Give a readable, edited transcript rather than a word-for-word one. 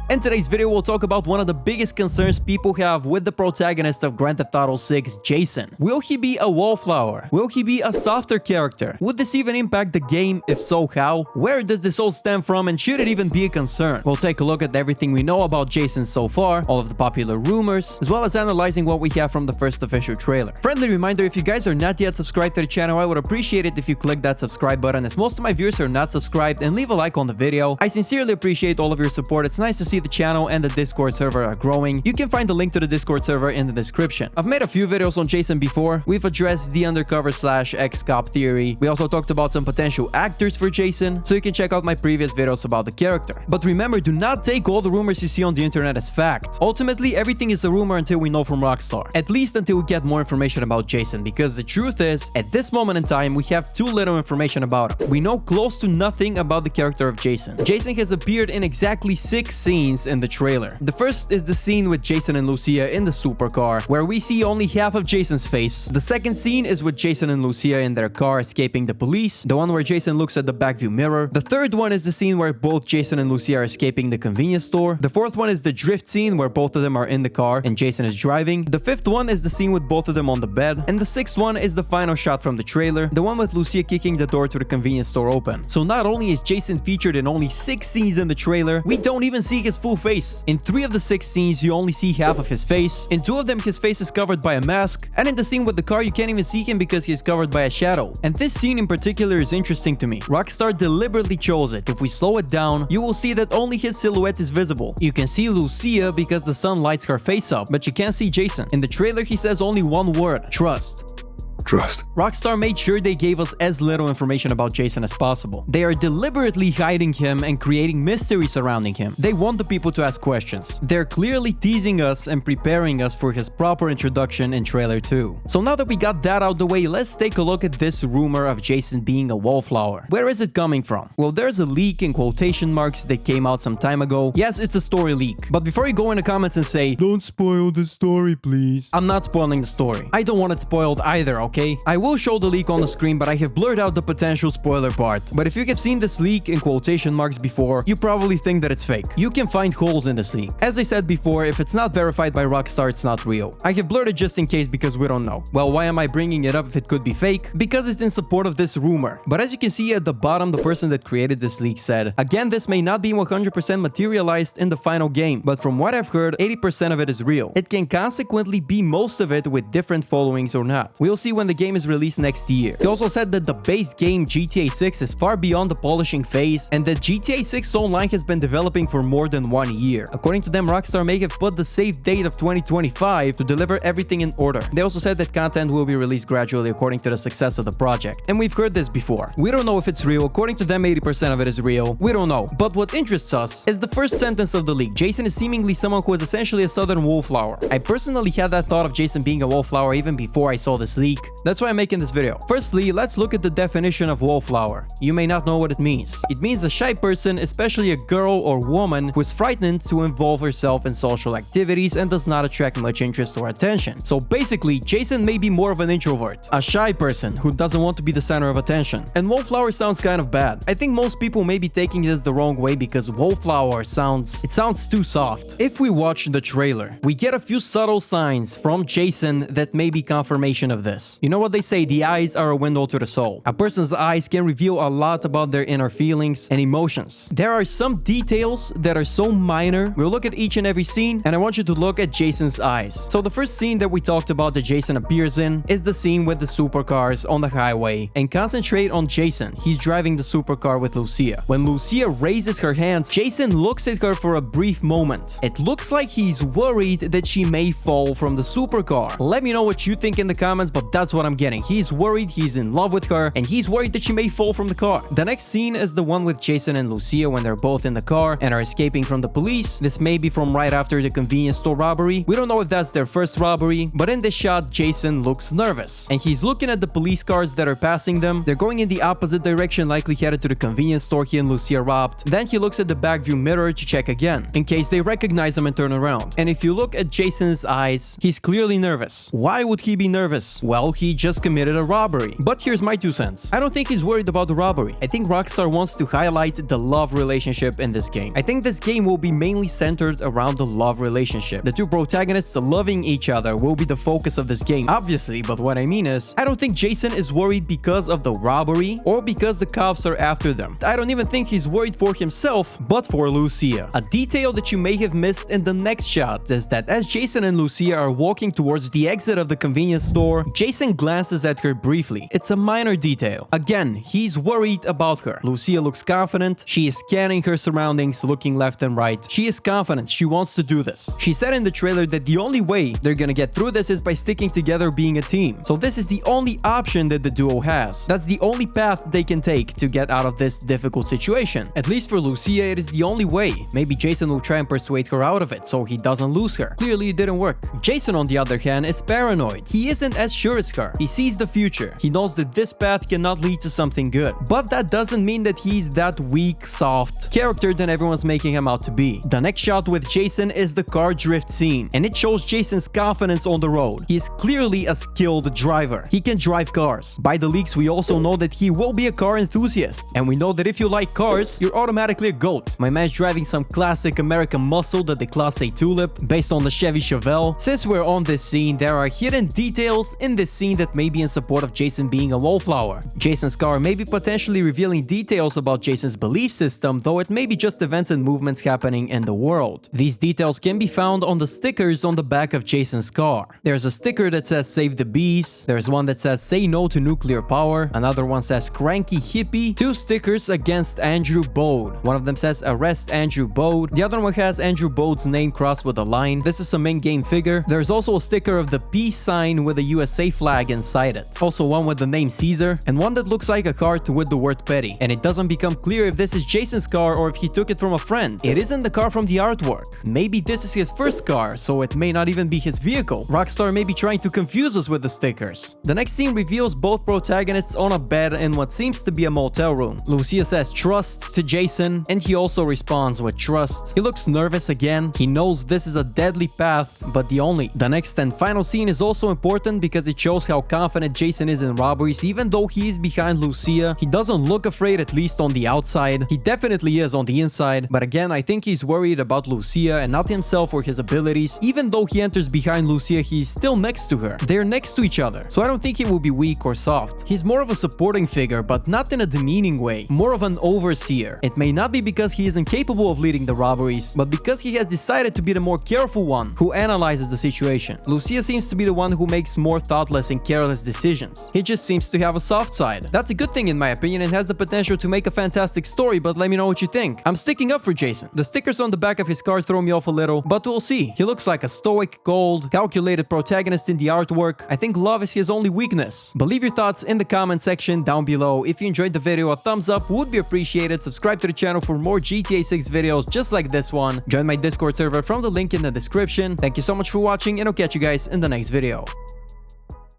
In today's video, we'll talk about one of the biggest concerns people have with the protagonist of Grand Theft Auto 6, Jason. Will he be a wallflower? Will he be a softer character? Would this even impact the game? If so, how? Where does this all stem from, and should it even be a concern? We'll take a look at everything we know about Jason so far, all of the popular rumors, as well as analyzing what we have from the first official trailer. Friendly reminder, if you guys are not yet subscribed to the channel, I would appreciate it if you click that subscribe button, as most of my viewers are not subscribed, and leave a like on the video. I sincerely appreciate all of your support. It's nice to see the channel and the Discord server are growing. You can find the link to the Discord server in the description. I've made a few videos on Jason before. We've addressed the undercover / ex-cop theory. We also talked about some potential actors for Jason, so you can check out my previous videos about the character. But remember, do not take all the rumors you see on the internet as fact. Ultimately, everything is a rumor until we know from Rockstar. At least until we get more information about Jason, because the truth is, at this moment in time, we have too little information about him. We know close to nothing about the character of Jason. Jason has appeared in exactly 6 scenes in the trailer. The first is the scene with Jason and Lucia in the supercar, where we see only half of Jason's face. The second scene is with Jason and Lucia in their car escaping the police, the one where Jason looks at the back view mirror. The third one is the scene where both Jason and Lucia are escaping the convenience store. The fourth one is the drift scene where both of them are in the car and Jason is driving. The fifth one is the scene with both of them on the bed. And the sixth one is the final shot from the trailer, the one with Lucia kicking the door to the convenience store open. So not only is Jason featured in only 6 scenes in the trailer, we don't even see his full face. In 3 of the 6 scenes, you only see half of his face. In 2 of them, his face is covered by a mask. And in the scene with the car, you can't even see him because he is covered by a shadow. And this scene in particular is interesting to me. Rockstar deliberately chose it. If we slow it down, you will see that only his silhouette is visible. You can see Lucia because the sun lights her face up, but you can't see Jason. In the trailer, he says only one word: trust. Trust. Rockstar made sure they gave us as little information about Jason as possible. They are deliberately hiding him and creating mystery surrounding him. They want the people to ask questions. They're clearly teasing us and preparing us for his proper introduction in trailer 2. So now that we got that out the way, let's take a look at this rumor of Jason being a wallflower. Where is it coming from? Well, there's a leak in quotation marks that came out some time ago. Yes, it's a story leak. But before you go in the comments and say, "Don't spoil the story, please," I'm not spoiling the story. I don't want it spoiled either, okay? I will show the leak on the screen, but I have blurred out the potential spoiler part. But if you have seen this leak in quotation marks before, you probably think that it's fake. You can find holes in this leak. As I said before, if it's not verified by Rockstar, it's not real. I have blurred it just in case because we don't know. Well, why am I bringing it up if it could be fake? Because it's in support of this rumor. But as you can see at the bottom, the person that created this leak said, "Again, this may not be 100% materialized in the final game, but from what I've heard, 80% of it is real. It can consequently be most of it with different followings or not. We'll see when the game is released next year." He also said that the base game GTA 6 is far beyond the polishing phase, and that GTA 6 Online has been developing for more than 1 year. According to them, Rockstar may have put the save date of 2025 to deliver everything in order. They also said that content will be released gradually according to the success of the project. And we've heard this before. We don't know if it's real. According to them, 80% of it is real. We don't know. But what interests us is the first sentence of the leak. Jason is seemingly someone who is essentially a southern wallflower. I personally had that thought of Jason being a wallflower even before I saw this leak. That's why I'm making this video. Firstly, let's look at the definition of wallflower. You may not know what it means. It means a shy person, especially a girl or woman, who is frightened to involve herself in social activities and does not attract much interest or attention. So basically, Jason may be more of an introvert, a shy person who doesn't want to be the center of attention. And wallflower sounds kind of bad. I think most people may be taking this the wrong way because wallflower sounds too soft. If we watch the trailer, we get a few subtle signs from Jason that may be confirmation of this. You know what they say, the eyes are a window to the soul. A person's eyes can reveal a lot about their inner feelings and emotions. There are some details that are so minor. We'll look at each and every scene, and I want you to look at Jason's eyes. So the first scene that we talked about that Jason appears in is the scene with the supercars on the highway. And concentrate on Jason. He's driving the supercar with Lucia. When Lucia raises her hands, Jason looks at her for a brief moment. It looks like he's worried that she may fall from the supercar. Let me know what you think in the comments, but that's what I'm getting. He's worried, he's in love with her, and he's worried that she may fall from the car. The next scene is the one with Jason and Lucia when they're both in the car and are escaping from the police. This may be from right after the convenience store robbery. We don't know if that's their first robbery, but in this shot, Jason looks nervous. And he's looking at the police cars that are passing them. They're going in the opposite direction, likely headed to the convenience store he and Lucia robbed. Then he looks at the back view mirror to check again, in case they recognize him and turn around. And if you look at Jason's eyes, he's clearly nervous. Why would he be nervous? Well, he he just committed a robbery. But here's my 2 cents. I don't think he's worried about the robbery. I think Rockstar wants to highlight the love relationship in this game. I think this game will be mainly centered around the love relationship. The two protagonists loving each other will be the focus of this game, obviously, but what I mean is, I don't think Jason is worried because of the robbery or because the cops are after them. I don't even think he's worried for himself, but for Lucia. A detail that you may have missed in the next shot is that as Jason and Lucia are walking towards the exit of the convenience store, Jason glances at her briefly. It's a minor detail. Again, he's worried about her. Lucia looks confident. She is scanning her surroundings, looking left and right. She is confident. She wants to do this. She said in the trailer that the only way they're gonna get through this is by sticking together, being a team. So this is the only option that the duo has. That's the only path they can take to get out of this difficult situation. At least for Lucia, it is the only way. Maybe Jason will try and persuade her out of it so he doesn't lose her. Clearly it didn't work. Jason, on the other hand, is paranoid. He isn't as sure as her. He sees the future. He knows that this path cannot lead to something good. But that doesn't mean that he's that weak, soft character that everyone's making him out to be. The next shot with Jason is the car drift scene, and it shows Jason's confidence on the road. He is clearly a skilled driver. He can drive cars. By the leaks, we also know that he will be a car enthusiast. And we know that if you like cars, you're automatically a GOAT. My man's driving some classic American muscle, the Class A Tulip, based on the Chevy Chevelle. Since we're on this scene, there are hidden details in this scene that may be in support of Jason being a wallflower. Jason's car may be potentially revealing details about Jason's belief system, though it may be just events and movements happening in the world. These details can be found on the stickers on the back of Jason's car. There's a sticker that says "Save the Bees," there's one that says "Say no to nuclear power," another one says "Cranky Hippie," 2 stickers against Andrew Bode. One of them says "Arrest Andrew Bode," the other one has Andrew Bode's name crossed with a line. This is some in-game figure. There's also a sticker of the peace sign with a USA flag inside it. Also one with the name Caesar, and one that looks like a heart with the word petty. And it doesn't become clear if this is Jason's car or if he took it from a friend. It isn't the car from the artwork. Maybe this is his first car, so it may not even be his vehicle. Rockstar may be trying to confuse us with the stickers. The next scene reveals both protagonists on a bed in what seems to be a motel room. Lucia says "trust" to Jason, and he also responds with "trust." He looks nervous again. He knows this is a deadly path, but the next and final scene is also important because it shows how confident Jason is in robberies. Even though he is behind Lucia, he doesn't look afraid, at least on the outside. He definitely is on the inside, but again, I think he's worried about Lucia and not himself or his abilities. Even though he enters behind Lucia, he's still next to her. They're next to each other, so I don't think he will be weak or soft. He's more of a supporting figure, but not in a demeaning way. More of an overseer. It may not be because he isn't capable of leading the robberies, but because he has decided to be the more careful one who analyzes the situation. Lucia seems to be the one who makes more thoughtless and careless decisions. He just seems to have a soft side. That's a good thing in my opinion and has the potential to make a fantastic story, but let me know what you think. I'm sticking up for Jason. The stickers on the back of his car throw me off a little, but we'll see. He looks like a stoic, cold, calculated protagonist in the artwork. I think love is his only weakness. But leave your thoughts in the comment section down below. If you enjoyed the video, a thumbs up would be appreciated. Subscribe to the channel for more GTA 6 videos just like this one. Join my Discord server from the link in the description. Thank you so much for watching, and I'll catch you guys in the next video.